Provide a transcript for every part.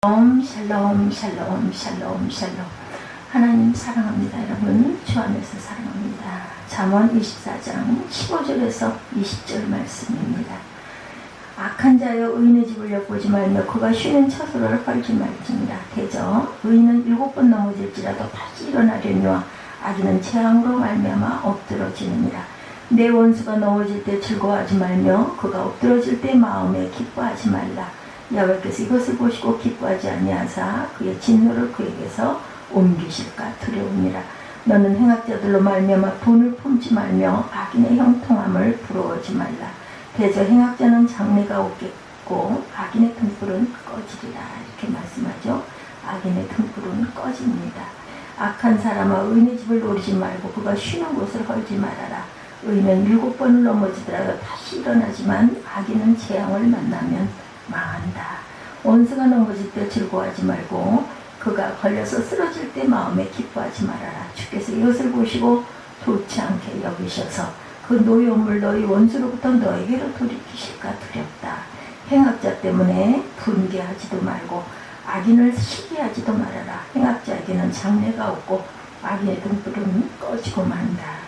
샬롬 샬롬 샬롬 샬롬. 하나님 사랑합니다. 여러분 주 안에서 사랑합니다. 잠언 24장 15절에서 20절 말씀입니다. 악한 자여 의인의 집을 엿보지 말며 그가 쉬는 처소를 헐지 말지니라. 대저 의인은 7번 넘어질지라도 다시 일어나려니와 악인은 재앙으로 말미암아 엎드러지느니라. 내 원수가 넘어질 때 즐거워하지 말며 그가 엎드러질 때 마음에 기뻐하지 말라. 여호와께서 이것을 보시고 기뻐하지 아니하사 그의 진노를 그에게서 옮기실까 두려우니라. 너는 행악자들로 말미암아 분을 품지 말며 악인의 형통함을 부러워하지 말라. 대저 행악자는 장래가 없겠고 악인의 등불은 꺼지리라. 이렇게 말씀하죠. 악인의 등불은 꺼집니다. 악한 사람아 의인의 집을 노리지 말고 그가 쉬는 곳을 헐지 말아라. 의인은 7번을 넘어지더라도 다시 일어나지만 악인은 재앙을 만나면 망한다. 원수가 넘어질 때 즐거워하지 말고 그가 걸려서 쓰러질 때 마음에 기뻐하지 말아라. 주께서 이것을 보시고 좋지 않게 여기셔서 그 노여움을 너희 원수로부터 너에게로 돌이키실까 두렵다. 행악자 때문에 분개하지도 말고 악인을 시기하지도 말아라. 행악자에게는 장래가 없고 악인의 등불은 꺼지고 만다.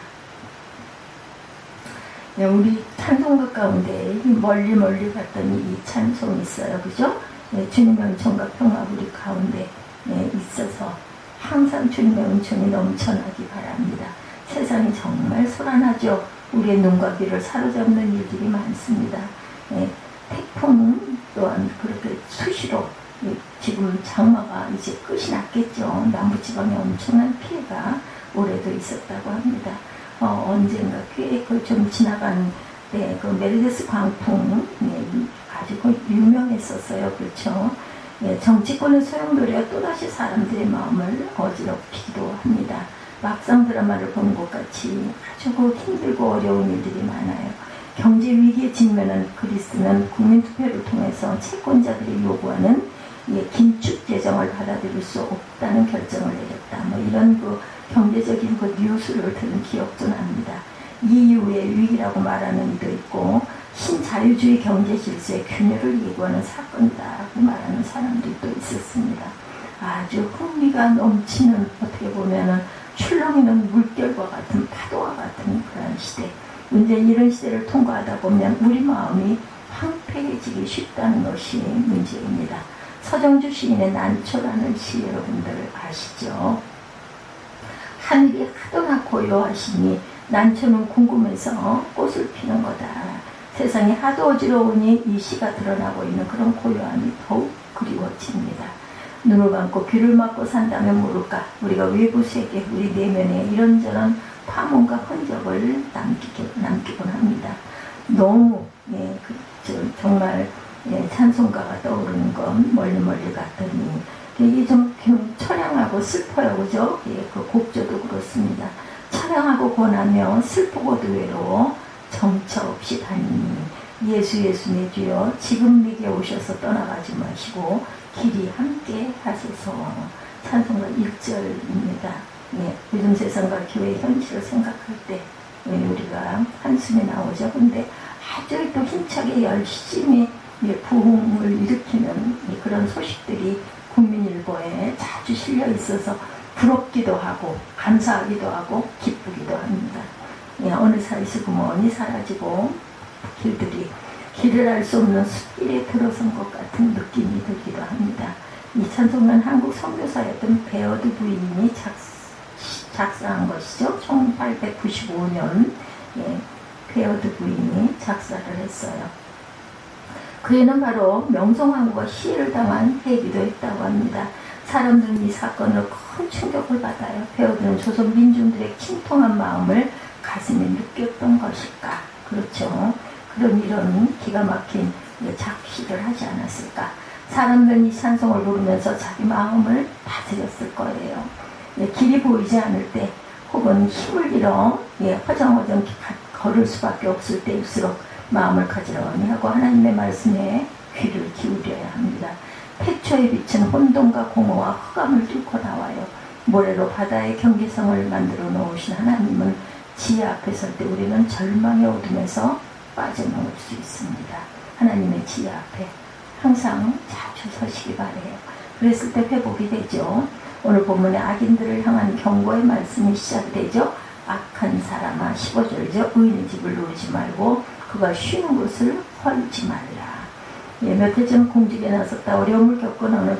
네, 우리 찬송가 가운데 멀리 갔더니 이 찬송이 있어요. 그죠? 네, 주님의 은총과 평화 우리 가운데 있어서 항상 주님의 은총이 넘쳐나기 바랍니다. 세상이 정말 소란하죠. 우리의 눈과 귀를 사로잡는 일들이 많습니다. 태풍 또한 그렇게 수시로 지금 장마가 이제 끝이 났겠죠. 남부지방에 엄청난 피해가 올해도 있었다고 합니다. 언젠가 꽤 좀 지나간 그 메르데스 광풍 아주 유명했었어요. 그렇죠. 정치권의 소용돌이가 또다시 사람들의 마음을 어지럽히기도 합니다. 막상 드라마를 보는 것 같이 아주 힘들고 어려운 일들이 많아요. 경제 위기에 직면한 그리스는 국민투표를 통해서 채권자들이 요구하는 긴축 재정을 받아들일 수 없다는 결정을 내렸다. 이런 경제적인 뉴스를 들은 기억도 납니다. EU의 위기라고 말하는 이도 있고 신자유주의 경제 질서의 균열을 예고하는 사건이라고 말하는 사람들도 있었습니다. 아주 흥미가 넘치는 어떻게 보면은 출렁이는 물결과 같은 파도와 같은 그런 시대. 문제는 이런 시대를 통과하다 보면 우리 마음이 황폐해지기 쉽다는 것이 문제입니다. 서정주 시인의 난초라는 시 여러분들 아시죠? 하늘이 하도나 고요하시니 난초는 궁금해서 꽃을 피는 거다. 세상이 하도 어지러우니 이 시가 드러나고 있는 그런 고요함이 더욱 그리워집니다. 눈을 감고 귀를 막고 산다면 모를까 우리가 외부 세계 우리 내면에 이런저런 파문과 흔적을 남기곤 합니다. 너무 정말 찬송가가 떠오르는 건 멀리 갔더니 이게 좀 처량하고 슬퍼요. 그죠? 그 곡조도 그렇습니다. 처량하고 고나며 슬프고도 외로워 정처 없이 다니니 예수 내 주여 지금 내게 오셔서 떠나가지 마시고 길이 함께 하소서. 찬송가 1절입니다. 요즘 세상과 교회의 현실을 생각할 때 우리가 한숨이 나오죠. 근데 아주 또 힘차게 열심히 부흥을 일으키는 그런 소식들이 국민일보에 자주 실려 있어서 부럽기도 하고 감사하기도 하고 기쁘기도 합니다. 어느 사이에서 먼이 사라지고 길을 알 수 없는 숲길에 들어선 것 같은 느낌이 들기도 합니다. 이 찬송은 한국 선교사였던 베어드 부인이 작사한 것이죠. 1895년 베어드 부인이 작사를 했어요. 그에는 바로 명성황후가 시해를 당한 해이기도 했다고 합니다. 사람들은 이 사건으로 큰 충격을 받아요. 베어드는 조선 민중들의 침통한 마음을 가슴에 느꼈던 것일까? 그렇죠. 이런 기가 막힌 작시를 하지 않았을까? 사람들은 이 찬송을 부르면서 자기 마음을 다스렸을 거예요. 길이 보이지 않을 때 혹은 힘을 잃어 허정허정 걸을 수밖에 없을 때일수록 마음을 가지런히 하고 하나님의 말씀에 귀를 기울여야 합니다. 태초에 비친 혼돈과 공허와 흑암을 뚫고 나와요. 모래로 바다의 경계성을 만들어 놓으신 하나님은 지혜 앞에 설 때 우리는 절망의 어둠에서 빠져나올 수 있습니다. 하나님의 지혜 앞에 항상 자주 서시기 바라요. 그랬을 때 회복이 되죠. 오늘 본문의 악인들을 향한 경고의 말씀이 시작되죠. 악한 사람아 15절이죠. 의인의 집을 누르지 말고 그가 쉬는 곳을 헐지 말라. 예, 몇 해 전 공직에 나섰다 어려움을 겪은 어느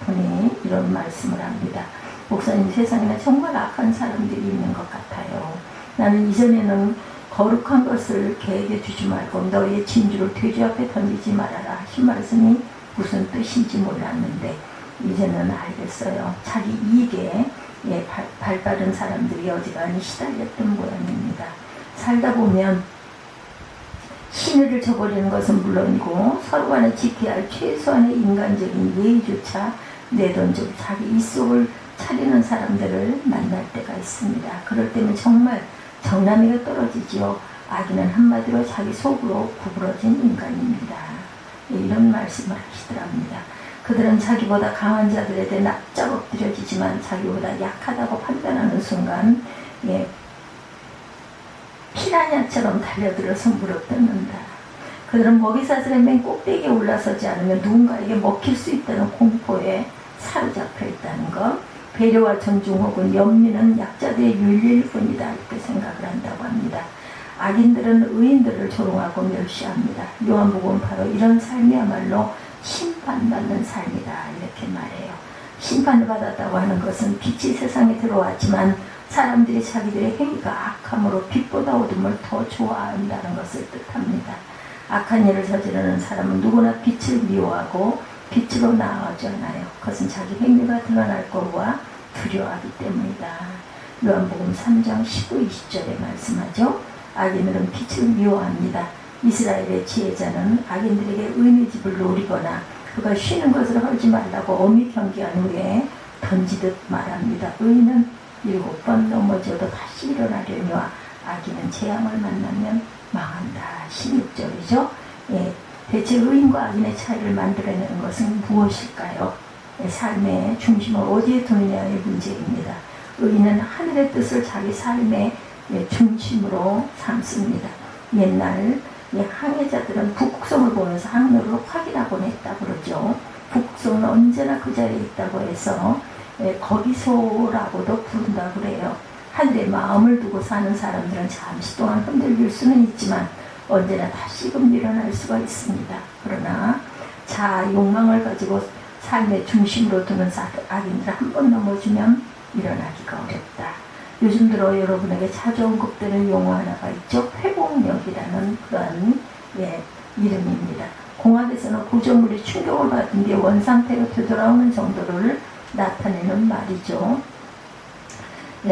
그분이 이런 말씀을 합니다. 목사님, 세상에는 정말 악한 사람들이 있는 것 같아요. 나는 이전에는 거룩한 것을 개에게 주지 말고 너희의 진주를 돼지 앞에 던지지 말아라 하신 말씀이 무슨 뜻인지 몰랐는데 이제는 알겠어요. 자기 이익에 발빠른 사람들이 어지간히 시달렸던 모양입니다. 살다 보면 신의를 저버리는 것은 물론이고 서로 간에 지켜야 할 최소한의 인간적인 예의조차 내던지고 자기 입속을 차리는 사람들을 만날 때가 있습니다. 그럴 때는 정말 정남이가 떨어지지요. 악인은 한마디로 자기 속으로 구부러진 인간입니다. 이런 말씀을 하시더랍니다. 그들은 자기보다 강한 자들에 대해 납작 엎드려지지만 자기보다 약하다고 판단하는 순간 피라냐처럼 달려들어서 물어뜯는다. 그들은 먹이사슬의 맨 꼭대기에 올라서지 않으면 누군가에게 먹힐 수 있다는 공포에 사로잡혀 있다는 것. 배려와 존중 혹은 연민은 약자들의 윤리일 뿐이다 이렇게 생각을 한다고 합니다. 악인들은 의인들을 조롱하고 멸시합니다. 요한복음 바로 이런 삶이야말로 심판받는 삶이다 이렇게 말해요. 심판을 받았다고 하는 것은 빛이 세상에 들어왔지만 사람들이 자기들의 행위가 악함으로 빛보다 어둠을 더 좋아한다는 것을 뜻합니다. 악한 일을 저지르는 사람은 누구나 빛을 미워하고 빛으로 나아가지 않아요. 그것은 자기 행위가 드러날 것과 두려워하기 때문이다. 요한복음 3장 19, 20절에 말씀하죠. 악인들은 빛을 미워합니다. 이스라엘의 지혜자는 악인들에게 의인의 집을 노리거나 그가 쉬는 것을 헐지 말라고 엄히 경계한 후에 던지듯 말합니다. 의인은 7번 넘어져도 다시 일어나려니와 악인은 재앙을 만나면 망한다. 16절이죠. 대체 의인과 악인의 차이를 만들어내는 것은 무엇일까요? 삶의 중심을 어디에 두느냐의 문제입니다. 의인은 하늘의 뜻을 자기 삶의 중심으로 삼습니다. 옛날 항해자들은 북극성을 보면서 항로를 확인하곤 했다고 그러죠. 북극성은 언제나 그 자리에 있다고 해서 거기서라고도 부른다고 그래요. 하늘에 마음을 두고 사는 사람들은 잠시 동안 흔들릴 수는 있지만 언제나 다시금 일어날 수가 있습니다. 그러나 자아 욕망을 가지고 삶의 중심으로 두는 악인들 한 번 넘어지면 일어나기가 어렵다. 요즘 들어 여러분에게 자주 언급되는 용어 하나가 있죠. 회복력이라는 그런 이름입니다. 공학에서는 구조물이 충격을 받은 뒤에 원상태로 되돌아오는 정도를 나타내는 말이죠.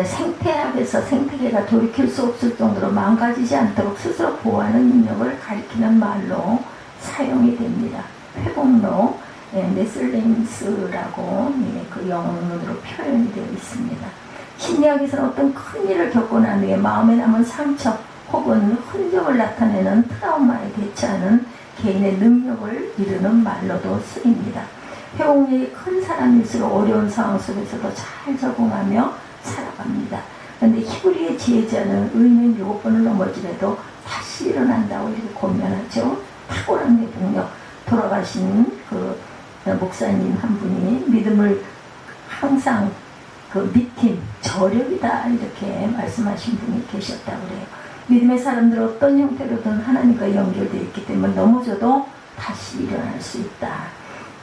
생태학에서 생태계가 돌이킬 수 없을 정도로 망가지지 않도록 스스로 보호하는 능력을 가리키는 말로 사용이 됩니다. 회복력, 네슬레임스라고 그 영어로 표현이 되어 있습니다. 심리학에서는 어떤 큰 일을 겪고 난 후에 마음에 남은 상처 혹은 흔적을 나타내는 트라우마에 대처하는 개인의 능력을 이루는 말로도 쓰입니다. 회복력이 큰 사람일수록 어려운 상황 속에서도 잘 적응하며 살아갑니다. 그런데 히브리의 지혜자는 의인은 7번을 넘어지래도 다시 일어난다고 이렇게 권면하죠. 탁월한 회복력. 돌아가신 그 목사님 한 분이 믿음을 항상 그 믿힘, 저력이다 이렇게 말씀하신 분이 계셨다고 그래요. 믿음의 사람들은 어떤 형태로든 하나님과 연결되어 있기 때문에 넘어져도 다시 일어날 수 있다.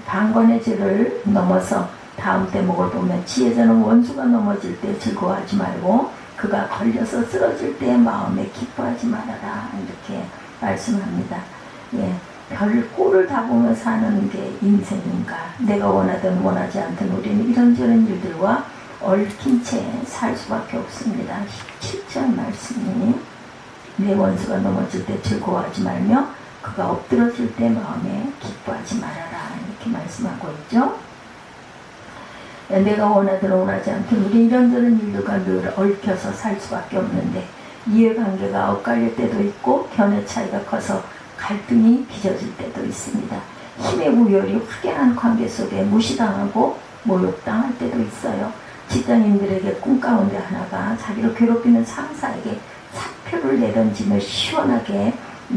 방관의 죄를 넘어서 다음 대목을 보면 지혜자는 원수가 넘어질 때 즐거워하지 말고 그가 걸려서 쓰러질 때 마음에 기뻐하지 말아라 이렇게 말씀합니다. 별 꼴을 다 보며 사는 게 인생인가. 내가 원하든 원하지 않든 우리는 이런저런 일들과 얽힌 채 살 수밖에 없습니다. 17절 말씀이 내 원수가 넘어질 때 즐거워하지 말며 그가 엎드러질 때 마음에 기뻐하지 말아라 이렇게 말씀하고 있죠. 내가 원하든 원하지 않든 우리 이런저런 일들과 늘 얽혀서 살 수밖에 없는데 이해관계가 엇갈릴 때도 있고 견해 차이가 커서 갈등이 빚어질 때도 있습니다. 힘의 우열이 확연한 관계 속에 무시당하고 모욕당할 때도 있어요. 직장인들에게 꿈 가운데 하나가 자기를 괴롭히는 상사에게 사표를 내던지며 시원하게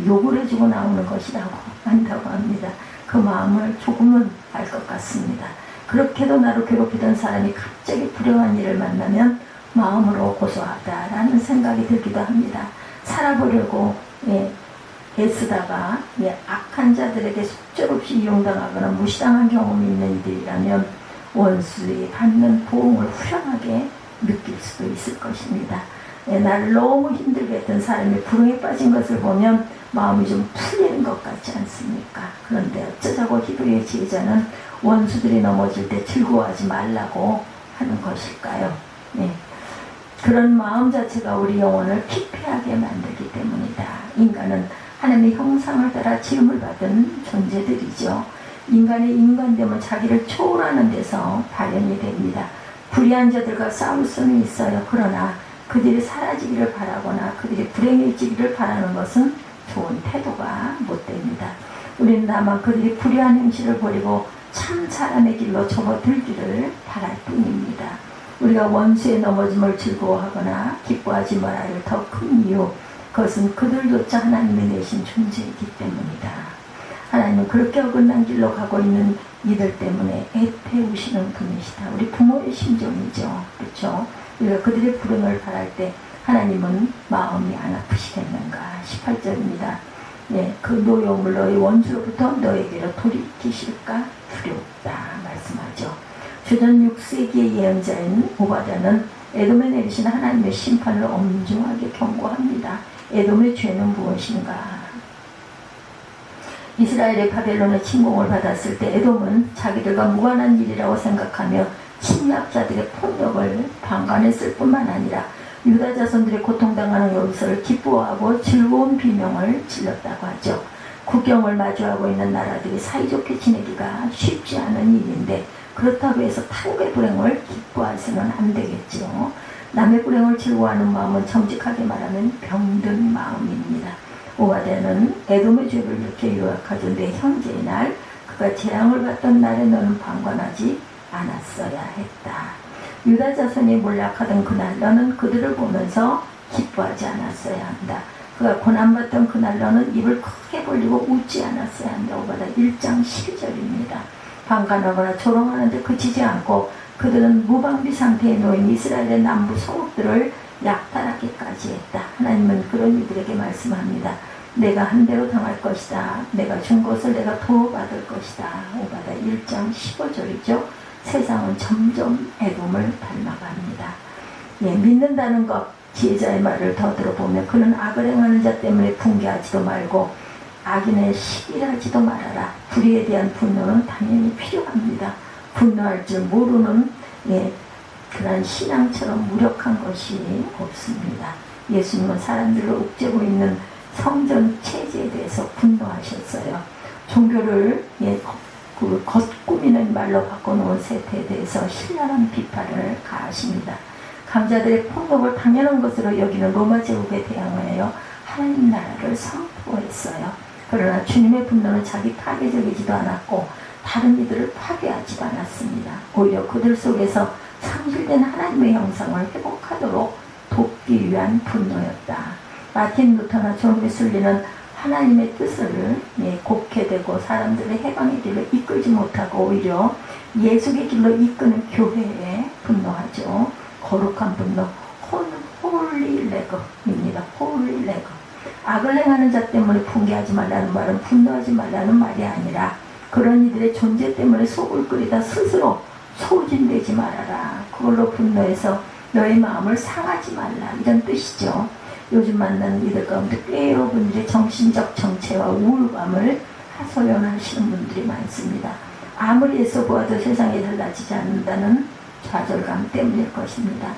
욕을 해주고 나오는 것이라고 한다고 합니다. 그 마음을 조금은 알 것 같습니다. 그렇게도 나를 괴롭히던 사람이 갑자기 불행한 일을 만나면 마음으로 고소하다라는 생각이 들기도 합니다. 살아보려고 애쓰다가 악한 자들에게 속절없이 이용당하거나 무시당한 경험이 있는 이들이라면 원수의 받는 보응을 후련하게 느낄 수도 있을 것입니다. 나를 너무 힘들게 했던 사람이 불행에 빠진 것을 보면 마음이 좀 풀리는 것 같지 않습니까? 그런데 어쩌자고 히브리의 지혜자는 원수들이 넘어질 때 즐거워하지 말라고 하는 것일까요? 그런 마음 자체가 우리 영혼을 피폐하게 만들기 때문이다. 인간은 하나님의 형상을 따라 지음을 받은 존재들이죠. 인간의 인간됨은 자기를 초월하는 데서 발현이 됩니다. 불의한 자들과 싸울 수는 있어요. 그러나 그들이 사라지기를 바라거나 그들이 불행해지기를 바라는 것은 좋은 태도가 못됩니다. 우리는 다만 그들이 불의한 행실을 버리고 참 사람의 길로 접어들기를 바랄 뿐입니다. 우리가 원수의 넘어짐을 즐거워하거나 기뻐하지 말아야 할 더 큰 이유, 그것은 그들조차 하나님이 내신 존재이기 때문이다. 하나님은 그렇게 어긋난 길로 가고 있는 이들 때문에 애태우시는 분이시다. 우리 부모의 심정이죠. 그렇죠? 우리가 그들의 불행을 바랄 때 하나님은 마음이 안 아프시겠는가. 18절입니다. 그 노여움을 너희 원수로부터 너에게로 돌이키실까 두렵다 말씀하죠. 주전 6세기의 예언자인 오바댜는 에돔에 내리신 하나님의 심판을 엄중하게 경고합니다. 에돔의 죄는 무엇인가? 이스라엘의 바벨론의 침공을 받았을 때 에돔은 자기들과 무관한 일이라고 생각하며 침략자들의 폭력을 방관했을 뿐만 아니라 유다 자손들의 고통당하는 요소를 기뻐하고 즐거운 비명을 질렀다고 하죠. 국경을 마주하고 있는 나라들이 사이좋게 지내기가 쉽지 않은 일인데 그렇다고 해서 타국의 불행을 기뻐해서는 안 되겠죠. 남의 불행을 즐거워하는 마음은 정직하게 말하면 병든 마음입니다. 오바댜는 에돔의 죄를 이렇게 요약하죠. 내 형제의 날, 그가 재앙을 받던 날에 너는 방관하지 않았어야 했다. 유다 자손이 몰락하던 그날 너는 그들을 보면서 기뻐하지 않았어야 한다. 그가 고난받던 그날 너는 입을 크게 벌리고 웃지 않았어야 한다. 오바댜 1장 12절입니다. 방관하거나 조롱하는데 그치지 않고 그들은 무방비 상태에 놓인 이스라엘의 남부 성읍들을 약탈하기까지 했다. 하나님은 그런 이들에게 말씀합니다. 내가 한 대로 당할 것이다. 내가 준 것을 내가 도받을 것이다. 오바댜 1장 15절이죠. 세상은 점점 에돔을 닮아갑니다. 믿는다는 것, 지혜자의 말을 더 들어보면 그는 악을 행하는 자 때문에 붕괴하지도 말고 악인의 시기하지도 말아라. 불의에 대한 분노는 당연히 필요합니다. 분노할 줄 모르는 그런 신앙처럼 무력한 것이 없습니다. 예수님은 사람들을 옥죄고 있는 성전 체제에 대해서 분노하셨어요. 종교를 겉꾸미는 말로 바꿔놓은 세태에 대해서 신랄한 비판을 가하십니다. 강자들의 폭력을 당연한 것으로 여기는 로마 제국에 대항하여 하나님 나라를 선포했어요. 그러나 주님의 분노는 자기 파괴적이지도 않았고 다른 이들을 파괴하지도 않았습니다. 오히려 그들 속에서 상실된 하나님의 형상을 회복하도록 돕기 위한 분노였다. 마틴 루터나 존 웨슬리는 하나님의 뜻을 곱게 되고 사람들의 해방의 길로 이끌지 못하고 오히려 예수의 길로 이끄는 교회에 분노하죠. 거룩한 분노, 홀리 레거입니다. 홀리 레거. 악을 행하는 자 때문에 붕괴하지 말라는 말은 분노하지 말라는 말이 아니라 그런 이들의 존재 때문에 속을 끓이다 스스로 소진되지 말아라. 그걸로 분노해서 너의 마음을 상하지 말라. 이런 뜻이죠. 요즘 만나는 이들 가운데 꽤 여러분들의 정신적 정체와 우울감을 하소연하시는 분들이 많습니다. 아무리 애써 보아도 세상이 달라지지 않는다는 좌절감 때문일 것입니다.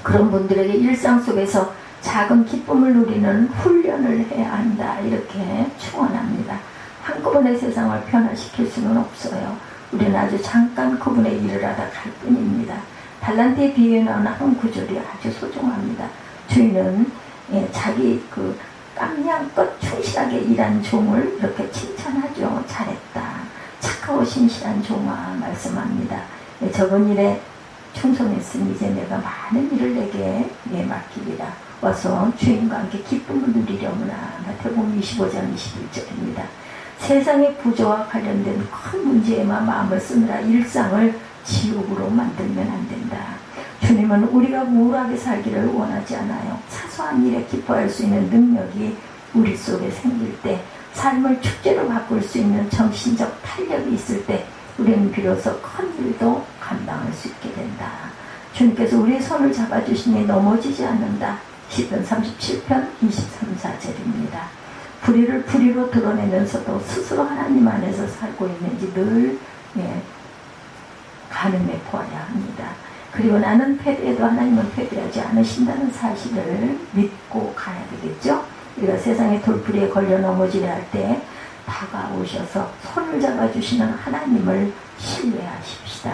그런 분들에게 일상 속에서 작은 기쁨을 누리는 훈련을 해야 한다. 이렇게 축원합니다. 한꺼번에 세상을 변화시킬 수는 없어요. 우리는 아주 잠깐 그분의 일을 하다 갈 뿐입니다. 달란트에 비유해 나오는 한 구절이 아주 소중합니다. 주인은 자기 깜냥껏 충실하게 일한 종을 이렇게 칭찬하죠. 잘했다. 착하고 신실한 종아 말씀합니다. 적은 일에 충성했으니 이제 내가 많은 일을 내게 맡기리라. 와서 주인과 함께 기쁨을 누리려무나. 마태복음 25장 21절입니다. 세상의 부조와 관련된 큰 문제에만 마음을 쓰느라 일상을 지옥으로 만들면 안 된다. 주님은 우리가 우울하게 살기를 원하지 않아요. 사소한 일에 기뻐할 수 있는 능력이 우리 속에 생길 때, 삶을 축제로 바꿀 수 있는 정신적 탄력이 있을 때 우리는 비로소 큰 일도 감당할 수 있게 된다. 주님께서 우리의 손을 잡아주시니 넘어지지 않는다. 시편 37편 23, 4절입니다. 불의를 불의로 드러내면서도 스스로 하나님 안에서 살고 있는지 늘 가늠해 보아야 합니다. 그리고 나는 패배해도 하나님은 패배하지 않으신다는 사실을 믿고 가야 되겠죠. 우리가 세상의 돌풀이에 걸려 넘어지려 할 때 다가오셔서 손을 잡아주시는 하나님을 신뢰하십시다.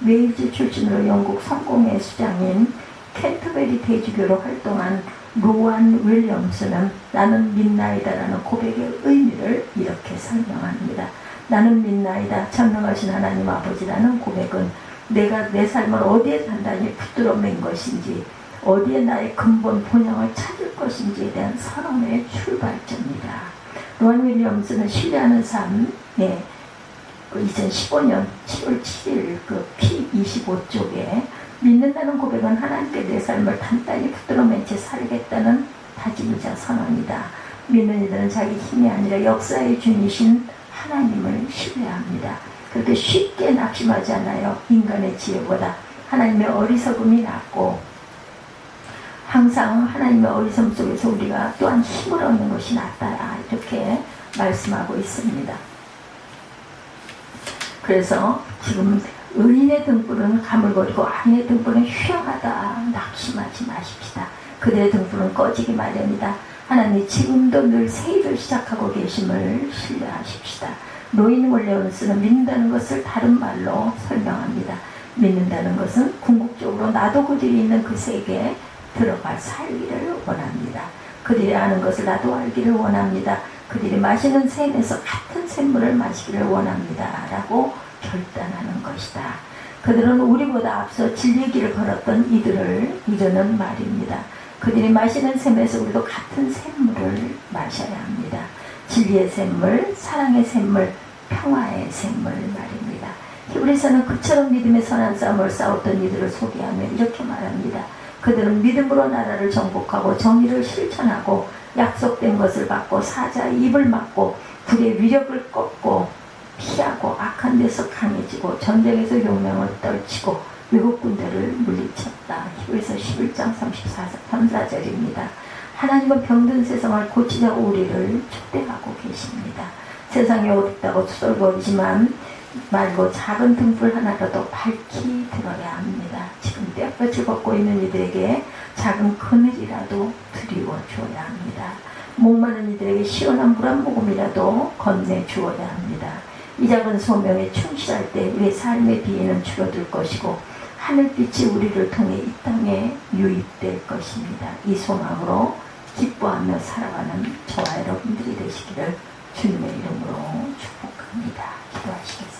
웨일즈 출신으로 영국 성공의 수장인 캔터베리 대주교로 활동한 로안 윌리엄스는 나는 믿나이다라는 고백의 의미를 이렇게 설명합니다. 나는 믿나이다. 전능하신 하나님 아버지라는 고백은 내가 내 삶을 어디에 단단히 붙들어 맨 것인지, 어디에 나의 근본 본향을 찾을 것인지에 대한 선언의 출발점이다. 로안 윌리엄스는 신뢰하는 삶, 2015년 7월 7일 그 P25쪽에 믿는다는 고백은 하나님께 내 삶을 단단히 붙들어 맨 채 살겠다는 다짐이자 선언이다. 믿는 이들은 자기 힘이 아니라 역사의 주이신 하나님을 신뢰합니다. 그렇게 쉽게 낙심하지 않아요. 인간의 지혜보다 하나님의 어리석음이 낫고, 항상 하나님의 어리석음 속에서 우리가 또한 힘을 얻는 것이 낫다. 이렇게 말씀하고 있습니다. 그래서 지금 의인의 등불은 가물거리고 악인의 등불은 휘황하다. 낙심하지 마십시다. 그들의 등불은 꺼지기 마련이다. 하나님 지금도 늘 새 일을 시작하고 계심을 신뢰하십시다. 노인 윌리엄스는 믿는다는 것을 다른 말로 설명합니다. 믿는다는 것은 궁극적으로 나도 그들이 있는 그 세계에 들어가 살기를 원합니다. 그들이 아는 것을 나도 알기를 원합니다. 그들이 마시는 샘에서 같은 샘물을 마시기를 원합니다. 라고 결단하는 것이다. 그들은 우리보다 앞서 진리의 길을 걸었던 이들은 말입니다. 그들이 마시는 샘에서 우리도 같은 샘물을 마셔야 합니다. 진리의 샘물, 사랑의 샘물, 평화의 샘물 말입니다. 히브리서는 그처럼 믿음의 선한 싸움을 싸웠던 이들을 소개하며 이렇게 말합니다. 그들은 믿음으로 나라를 정복하고 정의를 실천하고 약속된 것을 받고 사자의 입을 막고 불의 위력을 꺾고 피하고 악한 데서 강해지고 전쟁에서 용맹을 떨치고 외국 군대를 물리쳤다. 히브리서 11장 34절입니다. 하나님은 병든 세상을 고치자고 우리를 초대하고 계십니다. 세상이 어둡다고 투덜거리지만 말고 작은 등불 하나라도 밝히 들어야 합니다. 지금 떼볕을 걷고 있는 이들에게 작은 그늘이라도 드리워줘야 합니다. 목마른 이들에게 시원한 물 한 모금이라도 건네주어야 합니다. 이 작은 소명에 충실할 때 우리의 삶의 비애는 줄어들 것이고 하늘빛이 우리를 통해 이 땅에 유입될 것입니다. 이 소망으로 기뻐하며 살아가는 저와 여러분들이 되시기를 주님의 이름으로 축복합니다. 기도하시겠습니다.